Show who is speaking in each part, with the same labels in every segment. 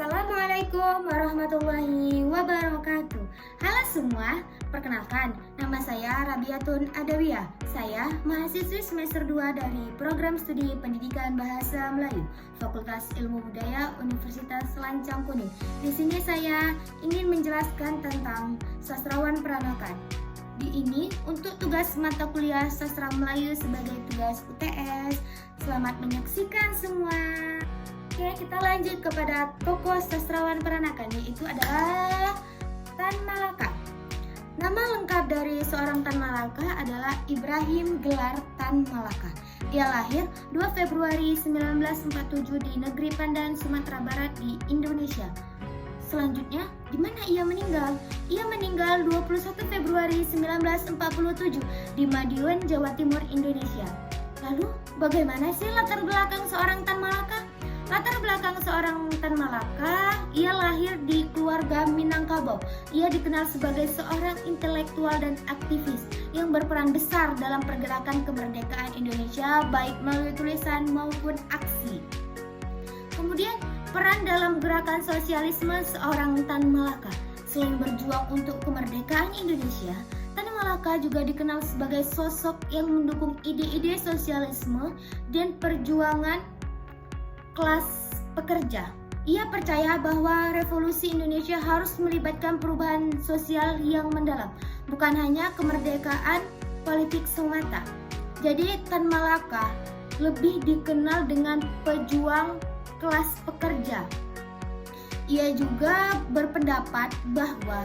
Speaker 1: Assalamualaikum warahmatullahi wabarakatuh. Halo semua, perkenalkan nama saya Rabiatun Adawiyah. Saya mahasiswi semester 2 dari Program Studi Pendidikan Bahasa Melayu, Fakultas Ilmu Budaya Universitas Lancang Kuning. Di sini saya ingin menjelaskan tentang sastrawan peranakan. Di ini untuk tugas mata kuliah sastra Melayu sebagai tugas UTS. Selamat menyaksikan semua. Oke, kita lanjut kepada tokoh sastrawan peranakan, yaitu adalah Tan Malaka. Nama lengkap dari seorang Tan Malaka adalah Ibrahim Gelar Tan Malaka. Ia lahir 2 Februari 1947 di negeri Pandan, Sumatera Barat di Indonesia. Selanjutnya, di mana ia meninggal? Ia meninggal 21 Februari 1947 di Madiun, Jawa Timur, Indonesia. Lalu, bagaimana sih latar belakang seorang Tan Malaka? Latar belakang seorang Tan Malaka, ia lahir di keluarga Minangkabau. Ia dikenal sebagai seorang intelektual dan aktivis yang berperan besar dalam pergerakan kemerdekaan Indonesia, baik melalui tulisan maupun aksi. Kemudian, peran dalam gerakan sosialisme seorang Tan Malaka. Selain berjuang untuk kemerdekaan Indonesia, Tan Malaka juga dikenal sebagai sosok yang mendukung ide-ide sosialisme dan perjuangan kelas pekerja. Ia percaya bahwa revolusi Indonesia harus melibatkan perubahan sosial yang mendalam, bukan hanya kemerdekaan politik semata. Jadi Tan Malaka lebih dikenal dengan pejuang kelas pekerja. Ia juga berpendapat bahwa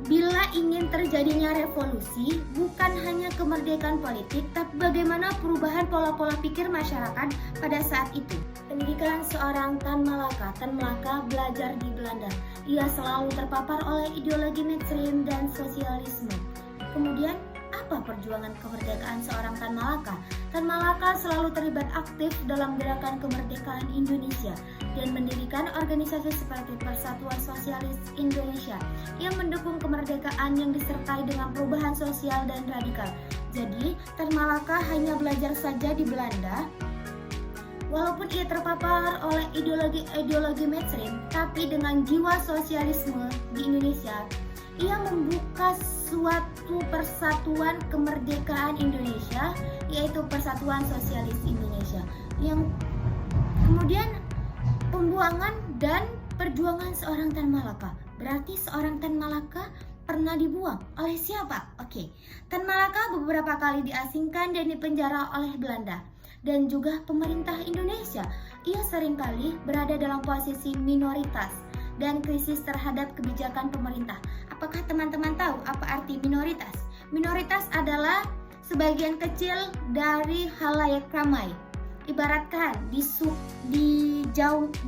Speaker 1: bila ingin terjadinya revolusi, bukan hanya kemerdekaan politik, tapi bagaimana perubahan pola-pola pikir masyarakat pada saat itu. Pendidikan seorang Tan Malaka. Tan Malaka belajar di Belanda. Ia selalu terpapar oleh ideologi mainstream dan sosialisme. Kemudian, apa perjuangan kemerdekaan seorang Tan Malaka? Tan Malaka selalu terlibat aktif dalam gerakan kemerdekaan Indonesia dan mendirikan organisasi seperti Persatuan Sosialis Indonesia yang mendukung kemerdekaan yang disertai dengan perubahan sosial dan radikal. Jadi, Tan Malaka hanya belajar saja di Belanda. Walaupun ia terpapar oleh ideologi mainstream, tapi dengan jiwa sosialisme di Indonesia, ia membuka suatu persatuan kemerdekaan Indonesia, yaitu Persatuan Sosialis Indonesia, yang kemudian pembuangan dan perjuangan seorang Tan Malaka. Berarti seorang Tan Malaka pernah dibuang oleh siapa? Oke, Tan Malaka beberapa kali diasingkan dan dipenjara oleh Belanda dan juga pemerintah Indonesia. Ia seringkali berada dalam posisi minoritas dan krisis terhadap kebijakan pemerintah. Apakah teman-teman tahu apa arti minoritas? Minoritas adalah sebagian kecil dari halayak ramai. Ibaratkan di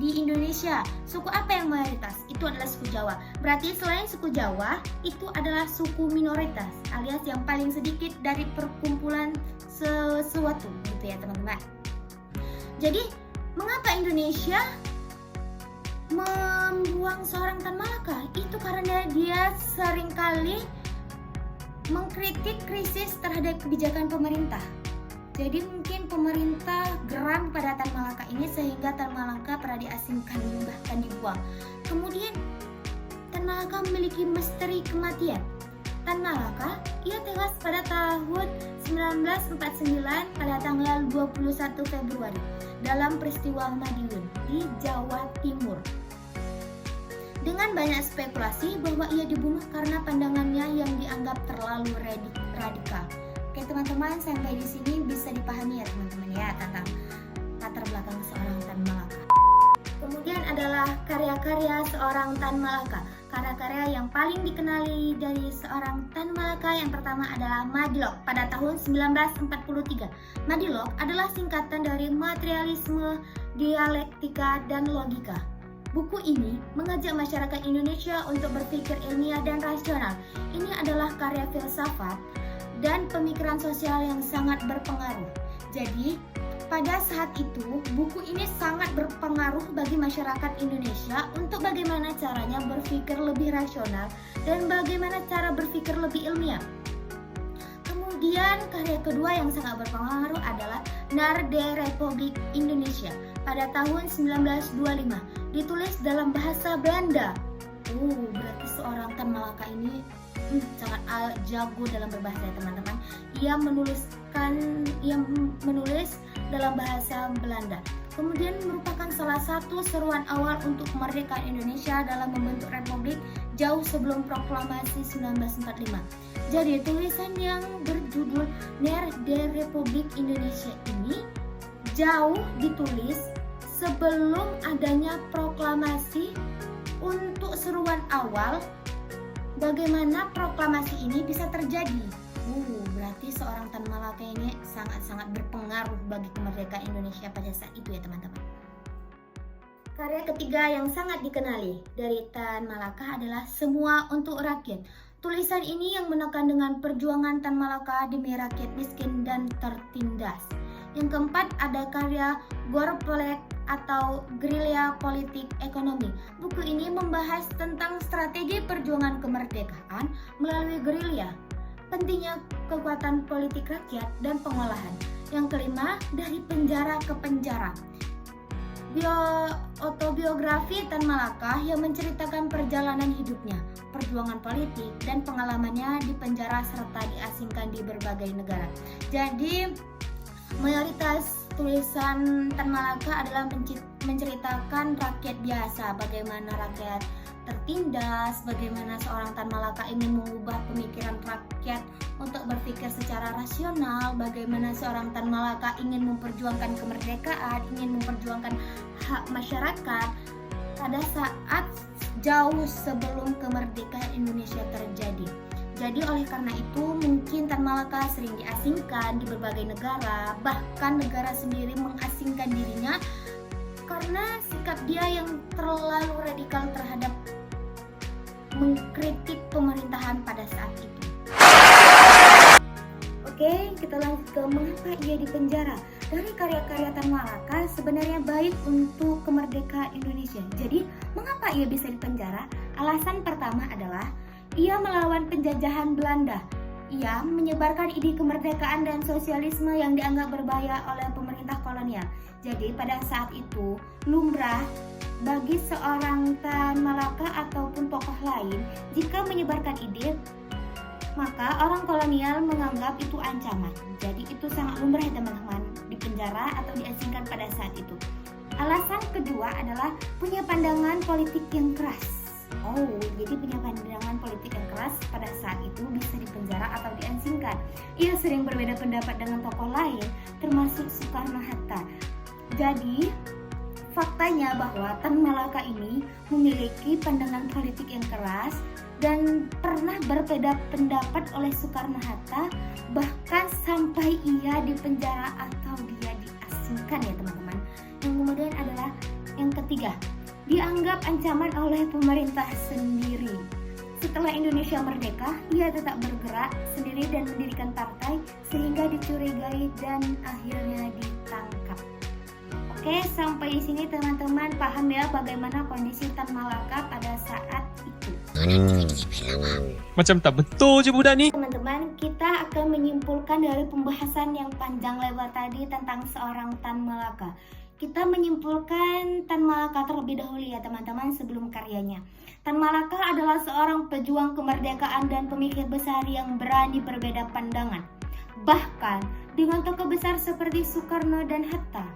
Speaker 1: Indonesia, suku apa yang mayoritas? Itu adalah suku Jawa. Berarti selain suku Jawa, itu adalah suku minoritas, alias yang paling sedikit dari perkumpulan sesuatu, gitu ya teman-teman. Jadi, mengapa Indonesia membuang seorang Tan Malaka? Itu karena dia seringkali mengkritik krisis terhadap kebijakan pemerintah. Jadi mungkin pemerintah geram pada Tan Malaka ini sehingga Tan Malaka pernah diasingkan bahkan dibuang. Kemudian Tan Malaka memiliki misteri kematian. Tan Malaka, ia tewas pada tahun 1949 pada tanggal 21 Februari dalam peristiwa Madiun di Jawa Timur. Dengan banyak spekulasi bahwa ia dibunuh karena pandangannya yang dianggap terlalu radikal. Oke teman-teman, sampai di sini bisa dipahami ya teman-teman ya tentang latar belakang seorang Tan Malaka. Kemudian adalah karya-karya seorang Tan Malaka. Karya-karya yang paling dikenali dari seorang Tan Malaka yang pertama adalah Madilog pada tahun 1943. Madilog adalah singkatan dari materialisme, dialektika, dan logika. Buku ini mengajak masyarakat Indonesia untuk berpikir ilmiah dan rasional. Ini adalah karya filsafat dan pemikiran sosial yang sangat berpengaruh. Jadi, pada saat itu, buku ini sangat berpengaruh bagi masyarakat Indonesia untuk bagaimana caranya berpikir lebih rasional dan bagaimana cara berpikir lebih ilmiah. Kemudian, karya kedua yang sangat berpengaruh adalah Narde Republik Indonesia pada tahun 1925. ditulis dalam bahasa Belanda. Berarti seorang Tan Malaka ini sangat jago dalam berbahasa ya teman-teman. Ia menulis dalam bahasa Belanda. Kemudian merupakan salah satu seruan awal untuk kemerdekaan Indonesia dalam membentuk republik jauh sebelum proklamasi 1945. Jadi tulisan yang berjudul Ner der Republik Indonesia ini jauh ditulis sebelum adanya proklamasi untuk seruan awal bagaimana proklamasi ini bisa terjadi. Berarti seorang Tan Malaka ini sangat-sangat berpengaruh bagi kemerdekaan Indonesia pada saat itu ya teman-teman. Karya ketiga yang sangat dikenali dari Tan Malaka adalah Semua Untuk Rakyat. Tulisan ini yang menekan dengan perjuangan Tan Malaka demi rakyat miskin dan tertindas. Yang keempat ada karya Gorpolek atau Gerilya Politik Ekonomi. Buku ini membahas tentang strategi perjuangan kemerdekaan melalui gerilya, pentingnya kekuatan politik rakyat dan pengolahan. Yang kelima, Dari Penjara ke Penjara. Autobiografi Tan Malaka yang menceritakan perjalanan hidupnya, perjuangan politik, dan pengalamannya di penjara serta diasingkan di berbagai negara. Jadi, mayoritas tulisan Tan Malaka adalah menceritakan rakyat biasa, bagaimana rakyat tertindas, bagaimana seorang Tan Malaka ingin mengubah pemikiran rakyat untuk berpikir secara rasional, bagaimana seorang Tan Malaka ingin memperjuangkan kemerdekaan, ingin memperjuangkan hak masyarakat pada saat jauh sebelum kemerdekaan Indonesia terjadi. Jadi oleh karena itu mungkin Tan Malaka sering diasingkan di berbagai negara, bahkan negara sendiri mengasingkan dirinya karena sikap dia yang terlalu radikal terhadap mengkritik pemerintahan pada saat itu. Oke, kita lanjut ke mengapa ia dipenjara. Dari karya-karya Tan Malaka sebenarnya baik untuk kemerdekaan Indonesia. Jadi, mengapa ia bisa dipenjara? Alasan pertama adalah ia melawan penjajahan Belanda. Ia menyebarkan ide kemerdekaan dan sosialisme yang dianggap berbahaya oleh pemerintah kolonial. Jadi pada saat itu lumrah bagi seorang Tan Malaka ataupun tokoh lain jika menyebarkan ide, maka orang kolonial menganggap itu ancaman. Jadi itu sangat lumrah ya teman-teman, dipenjara atau diasingkan pada saat itu. Alasan kedua adalah punya pandangan politik yang keras. Jadi punya pandangan politik yang keras pada saat itu bisa dipenjara atau diasingkan. Ia sering berbeda pendapat dengan tokoh lain, termasuk Soekarno-Hatta. Jadi, faktanya bahwa Tan Malaka ini memiliki pandangan politik yang keras dan pernah berbeda pendapat oleh Soekarno-Hatta, bahkan sampai ia dipenjara atau dia diasingkan ya teman-teman. Yang kemudian adalah yang ketiga, dianggap ancaman oleh pemerintah sendiri. Setelah Indonesia merdeka, ia tetap bergerak sendiri dan mendirikan partai sehingga dicurigai dan akhirnya ditangkap. Oke, sampai di sini teman-teman paham ya bagaimana kondisi Tan Malaka pada saat itu.
Speaker 2: Macam tak betul je budak ni.
Speaker 1: Teman-teman, kita akan menyimpulkan dari pembahasan yang panjang lebar tadi tentang seorang Tan Malaka. Kita menyimpulkan Tan Malaka terlebih dahulu ya teman-teman sebelum karyanya. Tan Malaka adalah seorang pejuang kemerdekaan dan pemikir besar yang berani berbeda pandangan. Bahkan dengan tokoh besar seperti Soekarno dan Hatta.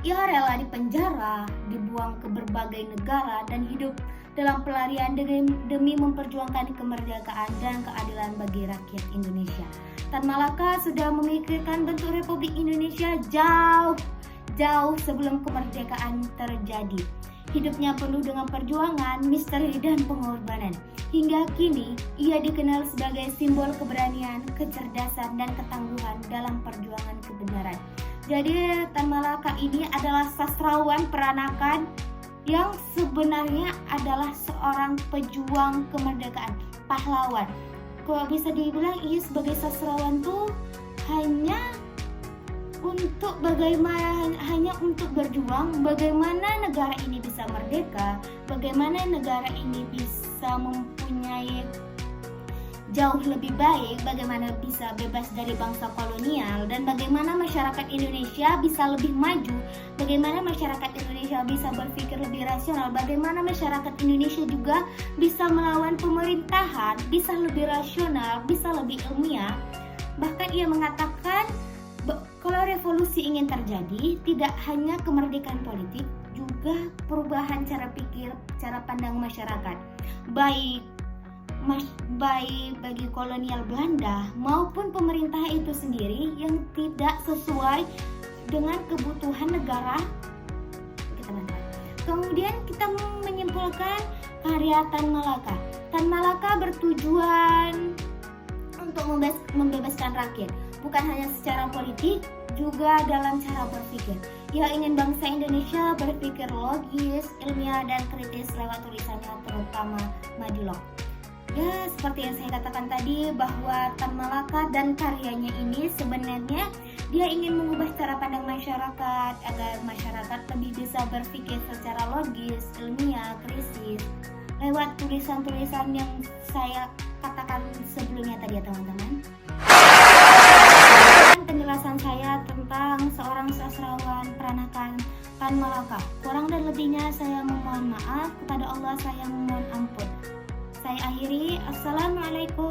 Speaker 1: Ia rela dipenjara, dibuang ke berbagai negara dan hidup dalam pelarian demi memperjuangkan kemerdekaan dan keadilan bagi rakyat Indonesia. Tan Malaka sudah memikirkan bentuk Republik Indonesia jauh sebelum kemerdekaan terjadi. Hidupnya penuh dengan perjuangan, misteri, dan pengorbanan. Hingga kini, ia dikenal sebagai simbol keberanian, kecerdasan, dan ketangguhan dalam perjuangan kebenaran. Jadi, Tan Malaka ini adalah sastrawan peranakan yang sebenarnya adalah seorang pejuang kemerdekaan, pahlawan. Kok bisa dibilang ia sebagai sastrawan tuh hanya untuk berjuang bagaimana negara ini bisa merdeka, bagaimana negara ini bisa mempunyai jauh lebih baik, bagaimana bisa bebas dari bangsa kolonial, dan bagaimana masyarakat Indonesia bisa lebih maju, bagaimana masyarakat Indonesia bisa berpikir lebih rasional, bagaimana masyarakat Indonesia juga bisa melawan pemerintahan, bisa lebih rasional, bisa lebih ilmiah. Bahkan ia mengatakan kalau revolusi ingin terjadi, tidak hanya kemerdekaan politik, juga perubahan cara pikir, cara pandang masyarakat, baik bagi kolonial Belanda maupun pemerintah itu sendiri yang tidak sesuai dengan kebutuhan negara. Kemudian kita menyimpulkan karya Tan Malaka. Tan Malaka bertujuan untuk membebaskan rakyat, bukan hanya secara politik, juga dalam cara berpikir. Ia ingin bangsa Indonesia berpikir logis, ilmiah, dan kritis lewat tulisannya, terutama Madilog. Ya, seperti yang saya katakan tadi, bahwa Tan Malaka dan karyanya ini sebenarnya dia ingin mengubah cara pandang masyarakat agar masyarakat lebih bisa berpikir secara logis, ilmiah, kritis lewat tulisan-tulisan yang saya katakan sebelumnya tadi ya teman-teman. Penjelasan saya tentang seorang sastrawan peranakan Tan Malaka. Kurang dan lebihnya saya memohon maaf, kepada Allah saya memohon ampun. Saya akhiri. Assalamualaikum